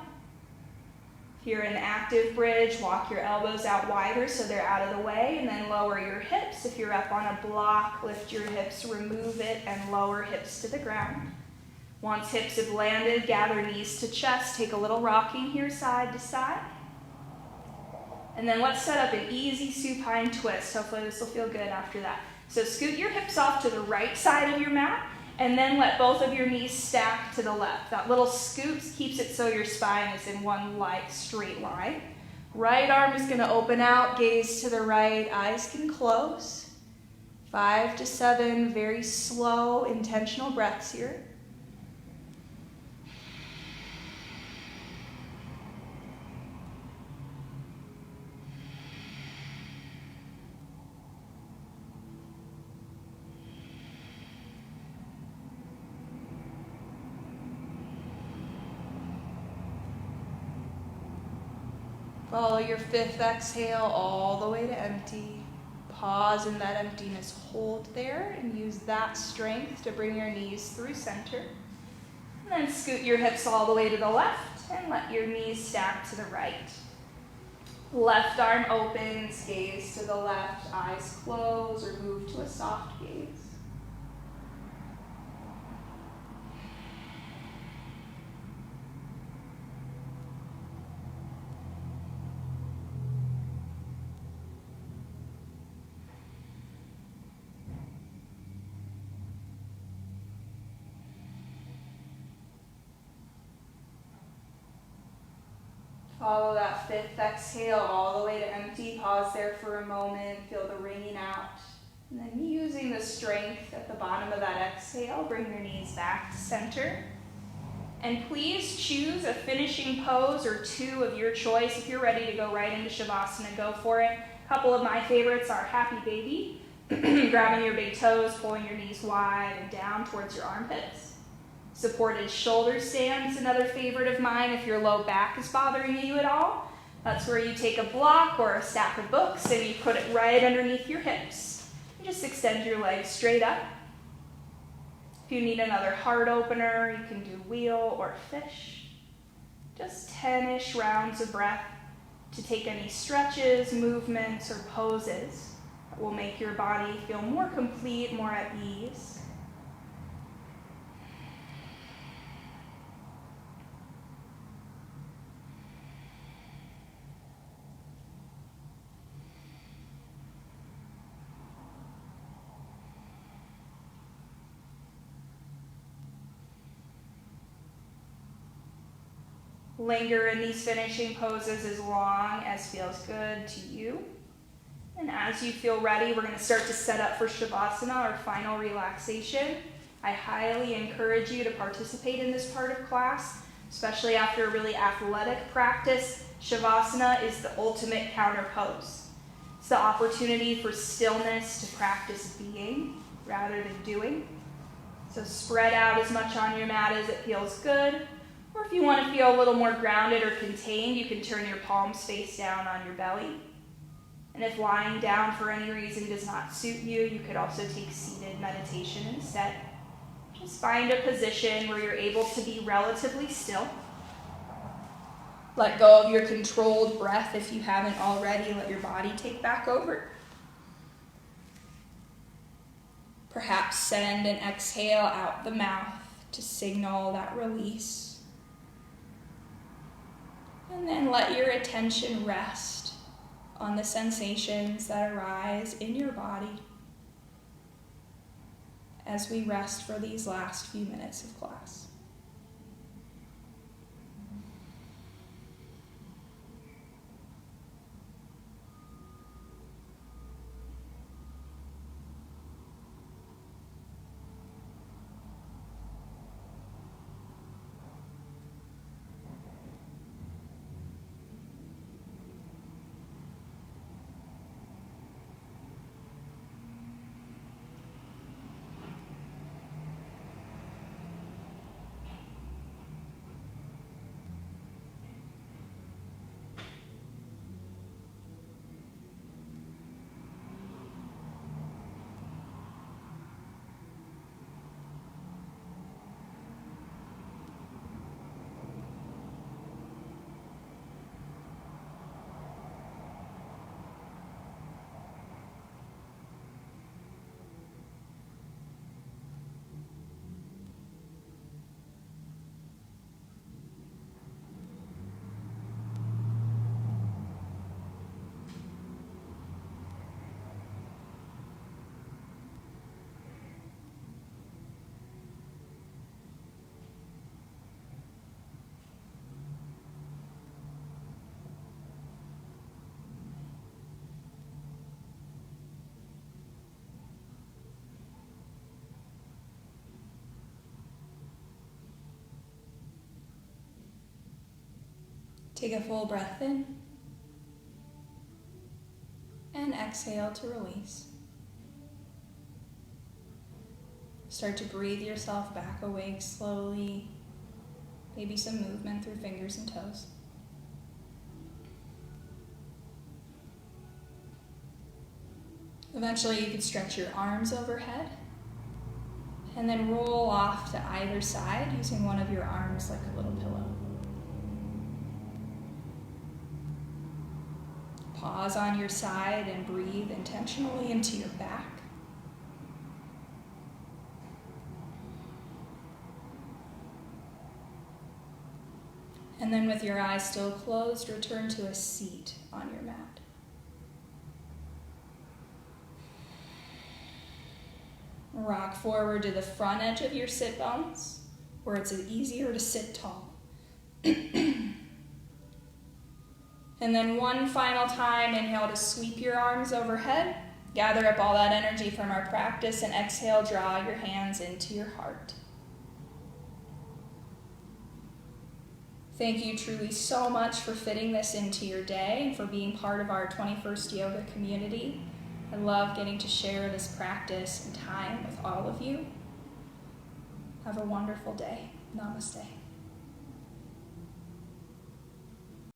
If you're in active bridge, walk your elbows out wider so they're out of the way, and then lower your hips. If you're up on a block, lift your hips, remove it, and lower hips to the ground. Once hips have landed, gather knees to chest. Take a little rocking here, side to side. And then let's set up an easy supine twist. Hopefully this will feel good after that. So scoot your hips off to the right side of your mat, and then let both of your knees stack to the left. That little scoot keeps it so your spine is in one straight line. Right arm is going to open out, gaze to the right, eyes can close. 5 to 7 very slow, intentional breaths here. Follow your 5th exhale all the way to empty. Pause in that emptiness, hold there, and use that strength to bring your knees through center. And then scoot your hips all the way to the left and let your knees stack to the right. Left arm opens, gaze to the left, eyes close or move to a soft gaze. Follow that 5th exhale all the way to empty. Pause there for a moment. Feel the ringing out. And then using the strength at the bottom of that exhale, bring your knees back to center. And please choose a finishing pose or 2 of your choice. If you're ready to go right into Shavasana, go for it. A couple of my favorites are Happy Baby, grabbing your big toes, pulling your knees wide and down towards your armpits. Supported shoulder stand is another favorite of mine if your low back is bothering you at all. That's where you take a block or a stack of books and you put it right underneath your hips. Just extend your legs straight up. If you need another heart opener, you can do wheel or fish. Just 10-ish rounds of breath to take any stretches, movements, or poses that will make your body feel more complete, more at ease. Linger in these finishing poses as long as feels good to you. And as you feel ready, we're going to start to set up for Shavasana, our final relaxation. I highly encourage you to participate in this part of class, especially after a really athletic practice. Shavasana is the ultimate counter pose. It's the opportunity for stillness to practice being rather than doing. So spread out as much on your mat as it feels good. Or if you want to feel a little more grounded or contained, you can turn your palms face down on your belly. And if lying down for any reason does not suit you, you could also take seated meditation instead. Just find a position where you're able to be relatively still. Let go of your controlled breath if you haven't already. Let your body take back over. Perhaps send an exhale out the mouth to signal that release. And then let your attention rest on the sensations that arise in your body as we rest for these last few minutes of class. Take a full breath in and exhale to release. Start to breathe yourself back awake slowly, maybe some movement through fingers and toes. Eventually you can stretch your arms overhead and then roll off to either side using one of your arms like a little pillow. Pause on your side and breathe intentionally into your back. And then with your eyes still closed, return to a seat on your mat. Rock forward to the front edge of your sit bones, where it's easier to sit tall. And then one final time, inhale to sweep your arms overhead. Gather up all that energy from our practice and exhale, draw your hands into your heart. Thank you truly so much for fitting this into your day and for being part of our 21st Yoga community. I love getting to share this practice and time with all of you. Have a wonderful day. Namaste.